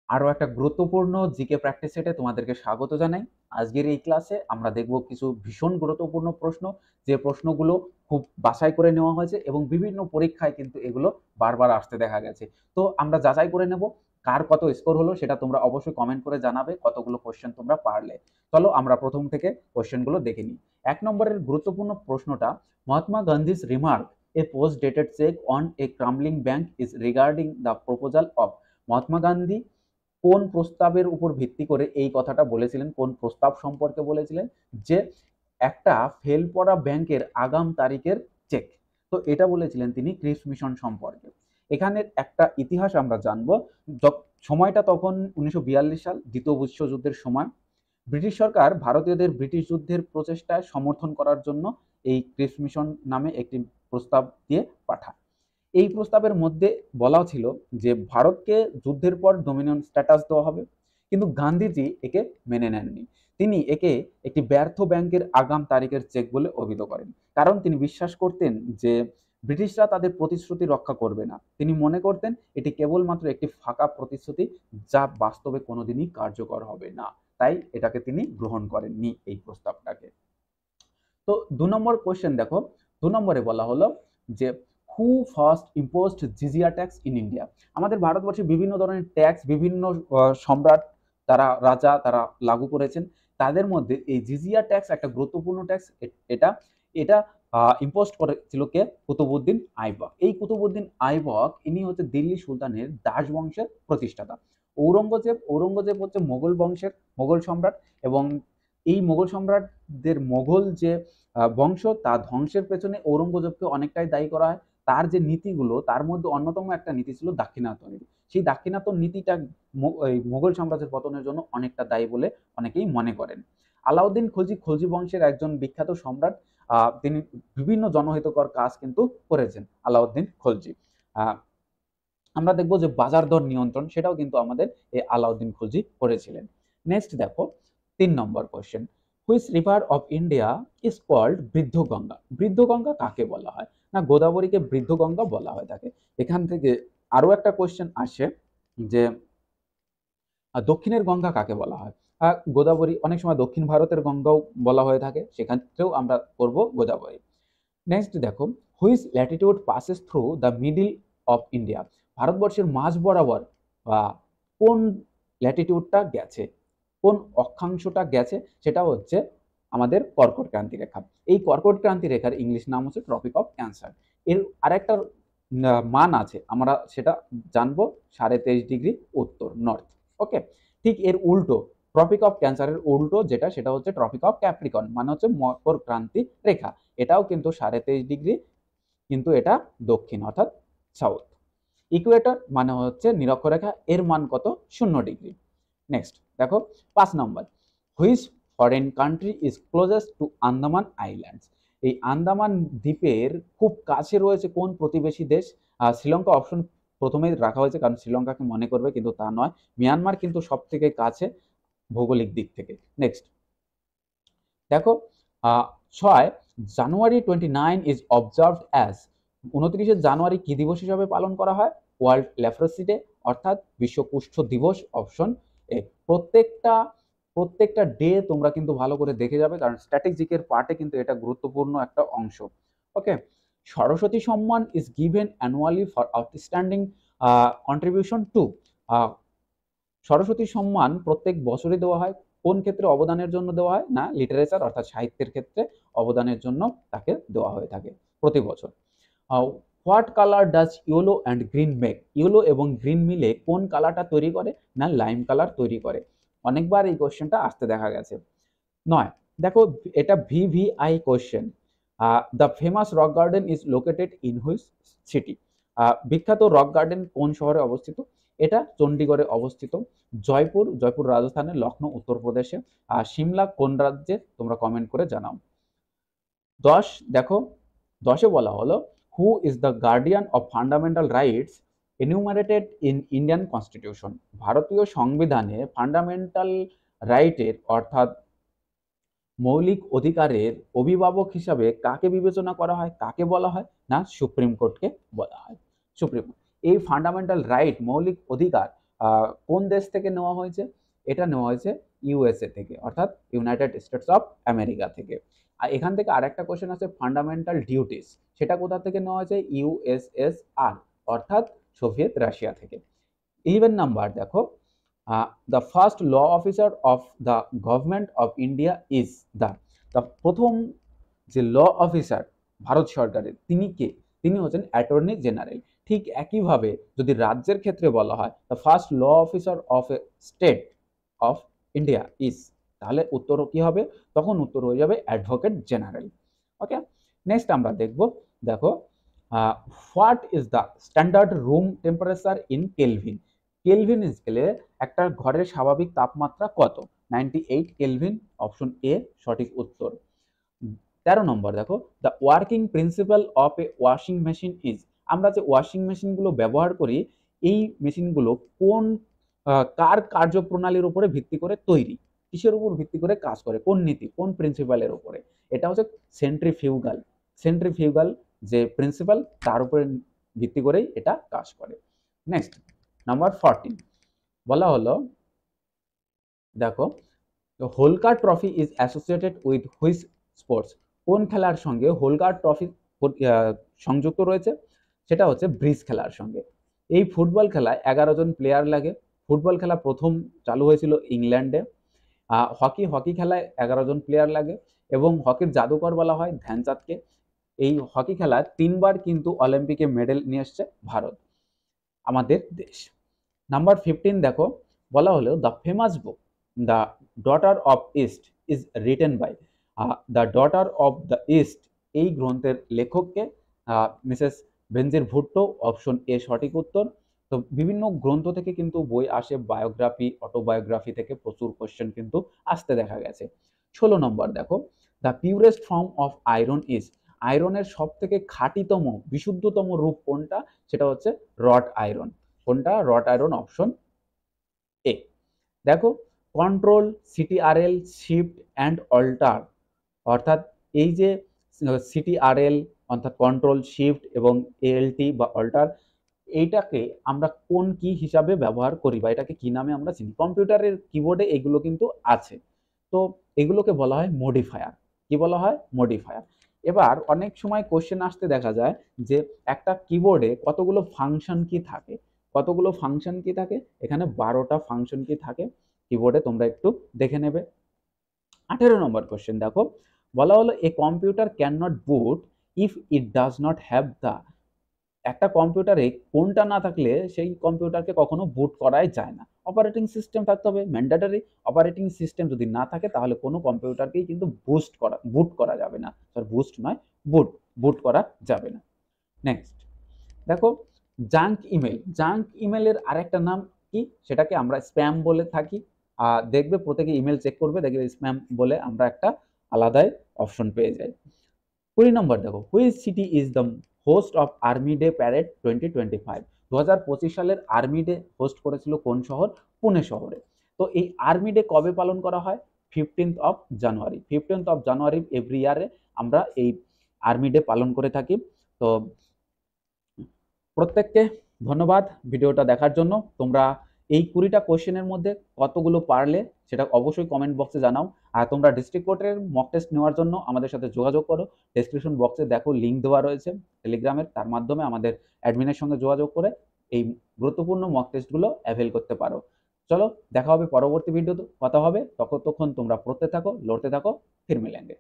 আরো একটা গুরুত্বপূর্ণ জিকে প্র্যাকটিস সেটে তোমাদেরকে স্বাগত জানাই। আজকের এই ক্লাসে আমরা দেখব কিছু ভীষণ গুরুত্বপূর্ণ প্রশ্ন, যে প্রশ্নগুলো খুব বাছাই করে নেওয়া হয়েছে এবং বিভিন্ন পরীক্ষায় কিন্তু এগুলো বারবার আসতে দেখা গেছে। তো আমরা যাচাই করে নেব কার কত স্কোর হলো, সেটা তোমরা অবশ্যই কমেন্ট করে জানাবে কতগুলো কোশ্চেন তোমরা পারলে। চলো আমরা প্রথম থেকে কোশ্চেনগুলো দেখে নিই। ১ নম্বরের গুরুত্বপূর্ণ প্রশ্নটা, Mahatma Gandhi's remark A post dated check on a ক্রাম্বলিং bank is regarding the proposal of. Mahatma Gandhi কোন প্রস্তাবের উপর ভিত্তি করে এই কথাটা বলেছিলেন, কোন প্রস্তাব সম্পর্কে বলেছিলেন? যে একটা ফেল পড়া ব্যাংকের আগাম তারিখের চেক। তো এটা বলেছিলেন তিনি ক্রিপস মিশন সম্পর্কে। এখানের একটা ইতিহাস আমরা জানবো। সময়টা তখন 1942 সাল, দ্বিতীয় বিশ্বযুদ্ধের সময়। ব্রিটিশ সরকার ভারতীয়দের ব্রিটিশ যুদ্ধের প্রচেষ্টায় সমর্থন করার জন্য এই ক্রিপস মিশন নামে একটি প্রস্তাব দিয়ে পাঠায়। এই প্রস্তাবের মধ্যে বলা ছিল যে ভারতকে যুদ্ধের পর ডোমিনিয়ন স্ট্যাটাস দেওয়া হবে, কিন্তু গান্ধীজি একে মেনে নেননি। তিনি একে একটি ব্যর্থ ব্যাংকের আগাম তারিখের চেক বলে অভিহিত করেন, কারণ তিনি বিশ্বাস করতেন যে ব্রিটিশরা তাদের প্রতিশ্রুতি রক্ষা করবে না। তিনি মনে করতেন এটি কেবলমাত্র একটি ফাঁকা প্রতিশ্রুতি, যা বাস্তবে কোনোদিনই কার্যকর হবে না। তাই এটাকে তিনি গ্রহণ করেননি, এই প্রস্তাবটাকে। তো ২ নম্বর কোয়েশ্চেন দেখো। ২ নম্বরে বলা হলো যে হু ফার্স্ট ইম্পোজড জিজিয়া ট্যাক্স ইন ইন্ডিয়া। আমাদের ভারতবর্ষে বিভিন্ন ধরনের ট্যাক্স বিভিন্ন সম্রাট, তারা রাজা, তারা লাগু করেছেন। তাদের মধ্যে এই জিজিয়া ট্যাক্স একটা গুরুত্বপূর্ণ ট্যাক্স। এটা এটা ইম্পোজ করেছিল কে? কুতুবউদ্দিন আইবক। এই কুতুবউদ্দিন আইবক ইনি হচ্ছে দিল্লি সুলতানের দাস বংশের প্রতিষ্ঠাতা। ঔরঙ্গজেব হচ্ছে মোগল বংশের মোগল সম্রাট, এবং এই মোগল সম্রাটদের মোগল যে বংশ, তা ধ্বংসের পেছনে ঔরঙ্গজেবকে অনেকটাই দায়ী করা হয়। তার যে নীতিগুলো, তার মধ্যে অন্যতম একটা নীতি ছিল দাক্ষিণাত্য নীতি। সেই দাক্ষিণাত্য নীতিটা মোগল সাম্রাজ্যের পতনের জন্য অনেকটা দায়ী বলে অনেকেই মনে করেন। আলাউদ্দিন খলজি, খলজি বংশের একজন বিখ্যাত সম্রাট। তিনি বিভিন্ন জনহিতকর কাজ কিন্তু করেছেন আলাউদ্দিন খলজি। আমরা দেখবো যে বাজার দর নিয়ন্ত্রণ, সেটাও কিন্তু আমাদের এই আলাউদ্দিন খলজি করেছিলেন। নেক্সট দেখো ৩ নম্বর question, which river of India is called Vriddha Ganga? বৃদ্ধ গঙ্গা কাকে বলা হয়? না, গোদাবরীকে বৃদ্ধ গঙ্গা বলা হয়ে থাকে। এখান থেকে আরো একটা কোয়েশ্চেন আসে যে দক্ষিণের গঙ্গা কাকে বলা হয়? গোদাবরী। অনেক সময় দক্ষিণ ভারতের গঙ্গাও বলা হয়ে থাকে, সেখানেও আমরা করব গোদাবরী। নেক্সট দেখো, which Latitude passes through the middle of India? ভারতবর্ষের মাঝ বরাবর কোন ল্যাটিটিউডটা গেছে, কোন অক্ষাংশটা গেছে? সেটা হচ্ছে আমাদের কর্কট ক্রান্তি রেখা। এই কর্কট ক্রান্তি রেখার ইংলিশ নাম হচ্ছে ট্রপিক অফ ক্যান্সার। এর আরেকটা মান আছে, আমরা সেটা জানবো 23.5 ডিগ্রি উত্তর, নর্থ। ওকে, ঠিক এর উল্টো, ট্রপিক অফ ক্যান্সারের উল্টো যেটা, সেটা হচ্ছে ট্রপিক অফ ক্যাপ্রিকন, মানে হচ্ছে মকর ক্রান্তি রেখা। এটাও কিন্তু 23.5 ডিগ্রি, কিন্তু এটা দক্ষিণ অর্থাৎ সাউথ। ইকুয়েটর মানে হচ্ছে নিরক্ষরেখা, এর মান কত? 0 ডিগ্রি। নেক্সট দেখো ৫ নম্বর, which foreign country is closest to Andaman islands? এই আন্দামান দ্বীপের খুব কাছে রয়েছে কোন প্রতিবেশী দেশ? শ্রীলঙ্কা অপশন প্রথমেই রাখা হয়েছে, কারণ শ্রীলঙ্কাকে মনে করবে, কিন্তু তা নয়। মিয়ানমার কিন্তু সব থেকে কাছে ভৌগোলিক দিক থেকে। নেক্সট দেখো ৬, জানুয়ারি 29 ইজ অবজার্ভড অ্যাজ। 29শে জানুয়ারি কি দিবস হিসাবে পালন করা হয়? ওয়ার্ল্ড লেপ্রসি ডে, অর্থাৎ বিশ্ব কুষ্ঠ দিবস, অপশন এ। প্রত্যেকটা প্রত্যেকটা ডে তোমরা কিন্তু ভালো করে দেখে যাবে, কারণ স্ট্র্যাটেজিকের পার্টে কিন্তু এটা গুরুত্বপূর্ণ একটা অংশ। ওকে, সরস্বতী সম্মান is given annually for outstanding contribution to. Saraswati সম্মান প্রত্যেক বছরই দেওয়া হয়। কোন ক্ষেত্রে অবদানের জন্য দেওয়া হয়? না, লিটারেচার অর্থাৎ সাহিত্যের ক্ষেত্রে অবদানের জন্য তাকে দেওয়া হয়ে থাকে প্রতি বছর। What colour does yellow and green make? Yellow এবং গ্রিন মিলে কোন কালারটা তৈরি করে? না, লাইম কালার তৈরি করে। অনেকবার এই কোশ্চেনটা আসতে দেখা গেছে। ৯, দেখো এটা VVI question. The famous rock garden is located in which city? বিখ্যাত রক গার্ডেন কোন শহরে অবস্থিত? এটা চণ্ডীগড়ে অবস্থিত। জয়পুর, জয়পুর রাজস্থানে, লখনৌ উত্তরপ্রদেশে। সিমলা কোন রাজ্যে? তোমরা কমেন্ট করে জানাও। ১০ দেখো, ১০এ বলা হলো who is the guardian of fundamental rights enumerated in Indian constitution? ভারতীয় সংবিধানে ফান্ডামেন্টাল রাইটের অর্থাৎ মৌলিক অধিকারের অভিভাবক হিসাবে কাকে বিবেচনা করা হয়, কাকে বলা হয়? না, সুপ্রিম কোর্টকে বলা হয়। Supreme court. এই ফান্ডামেন্টাল রাইট, মৌলিক অধিকার কোন দেশ থেকে নেওয়া হয়েছে? এটা নেওয়া হয়েছে ইউএসএ থেকে, অর্থাৎ ইউনাইটেড স্টেটস অফ আমেরিকা থেকে। আর এখান থেকে আরেকটা কোশ্চেন আছে ফান্ডামেন্টাল ডিউটিস, সেটা কোথা থেকে নেওয়া হয়েছে? ইউএসএসআর, অর্থাৎ সোভিয়েত রাশিয়া থেকে। 11 নাম্বার দেখো, the first law officer of the government of India is the প্রথম যে ল অফিসার ভারত সরকারের, তিনি কে? তিনি হচ্ছেন অ্যাটর্নি জেনারেল। ঠিক একইভাবে যদি রাজ্যের ক্ষেত্রে বলা হয় the first law officer of a state of India is, তাহলে উত্তর কি হবে? তখন উত্তর হয়ে যাবে অ্যাডভোকেট জেনারেল। ওকে, নেক্সট আমরা দেখব, দেখো what is the standard room temperature in kelvin? Kelvin স্কেলে একটা ঘরের স্বাভাবিক তাপমাত্রা কত? 98 কেলভিন, অপশন এ সঠিক উত্তর। 13 নম্বর দেখো, the working principal of A washing machine is. আমরা যে ওয়াশিং মেশিনগুলো ব্যবহার করি, এই মেশিনগুলো কোন কার কার্যপ্রণালীর উপরে ভিত্তি করে তৈরি? কিসের উপর ভিত্তি করে কাজ করে? কোন নীতি, কোন প্রিন্সিপালের উপরে? এটা হচ্ছে সেন্ট্রিফিউগাল। সেন্ট্রিফিউগাল যে প্রিন্সিপাল, তার উপরে ভিত্তি করেই এটা কাজ করে। নেক্সট নাম্বার 14 বলা হলো, দেখো Holkar trophy is associated with which sports? কোন খেলার সঙ্গে হোলকার ট্রফি সংযুক্ত রয়েছে? সেটা হচ্ছে ব্রিজ খেলার সঙ্গে। এই ফুটবল খেলায় 11 জন প্লেয়ার লাগে। ফুটবল খেলা প্রথম চালু হয়েছিল ইংল্যান্ডে। হকি খেলায় 11 জন প্লেয়ার লাগে এবং হকির জাদুকর বলা হয় ধ্যানচাঁদকে। এই হকি খেলায় 3 বার কিন্তু অলিম্পিকে মেডেল নিয়ে এসছে ভারত, আমাদের দেশ। নাম্বার 15 দেখো, বলা হলো the famous book the daughter of east is written by. The daughter of the east, এই গ্রন্থের লেখককে? Mrs Benazir Bhutto, option A সঠিক উত্তর। তো বিভিন্ন গ্রন্থ থেকে কিন্তু বই আসে, বায়োগ্রাফি, অটোবায়োগ্রাফি থেকে প্রচুর কোশ্চেন কিন্তু আসতে দেখা গেছে। 16 নম্বর দেখো, the purest form of iron is. আয়রনের সব থেকে খাঁটিতম, বিশুদ্ধতম রূপ কোনটা? সেটা হচ্ছে রড আয়রন। কোনটা? Rod iron, option A. দেখো control, CTRL, shift and alter, অর্থাৎ এই যে সিটিআরএল অর্থাৎ কন্ট্রোল, শিফট এবং এএলটি বা অল্টার, এইটাকে আমরা কোন কি হিসাবে ব্যবহার করি বা এটাকে কি নামে আমরা চিনি? কম্পিউটারের কিবোর্ডে এগুলো কিন্তু আছে। তো এগুলোকে বলা হয় মডিফায়ার। কি বলা হয়? মডিফায়ার। এবার অনেক সময় কোশ্চেন আসতে দেখা যায় যে একটা কিবোর্ডে কতগুলো ফাংশন কি থাকে? কতগুলো ফাংশন কি থাকে? এখানে 12টা ফাংশন কি থাকে কিবোর্ডে, তোমরা একটু দেখে নেবে। 18 নম্বর কোশ্চেন দেখো, বলা হলো a computer can not boot if it does not have the. একটা কম্পিউটারে কোনটা না থাকলে সেই কম্পিউটারকে কখনো বুট করাই যায় না? অপারেটিং সিস্টেম থাকতে হবে, ম্যান্ডেটরি। অপারেটিং সিস্টেম যদি না থাকে তাহলে কোনো কম্পিউটারকেই কিন্তু বুট করা যাবে না। বুস্ট নয়, বুট, বুট করা যাবে না। নেক্সট দেখো, জাঙ্ক ইমেল। জাঙ্ক ইমেলের আরেকটা নাম কি? সেটাকে আমরা স্প্যাম বলে থাকি। দেখবে প্রত্যেকে ইমেল চেক করবে, দেখবে স্প্যাম বলে আমরা একটা আলাদাই অপশন পেয়ে যাই। 20 নম্বর দেখো, which city is the host of army day parade 2025? 2025 সালের আর্মি ডে হোস্ট করেছিল কোন শহর? পুনে শহরে। তো এই আর্মি ডে কবে পালন করা হয়? 15th of January. 15th of January every ইয়ারে আমরা এই আর্মি ডে পালন করে থাকি। তো প্রত্যেককে ধন্যবাদ ভিডিওটা দেখার জন্য। তোমরা এই 20টা কোশ্চেনের মধ্যে কতগুলো পারলে সেটা অবশ্যই কমেন্ট বক্সে জানাও। আর তোমরা ডিস্ট্রিক্ট কোর্টের মক টেস্ট নেওয়ার জন্য আমাদের সাথে যোগাযোগ করো। ডেসক্রিপশন বক্সে দেখো লিঙ্ক দেওয়া রয়েছে টেলিগ্রামের, তার মাধ্যমে আমাদের অ্যাডমিনের সঙ্গে যোগাযোগ করে এই গুরুত্বপূর্ণ মক টেস্টগুলো অ্যাভেল করতে পারো। চলো দেখা হবে পরবর্তী ভিডিওতে, কথা হবে। ততক্ষণ তোমরা পড়তে থাকো, লড়তে থাকো, ফির মিলেंगे।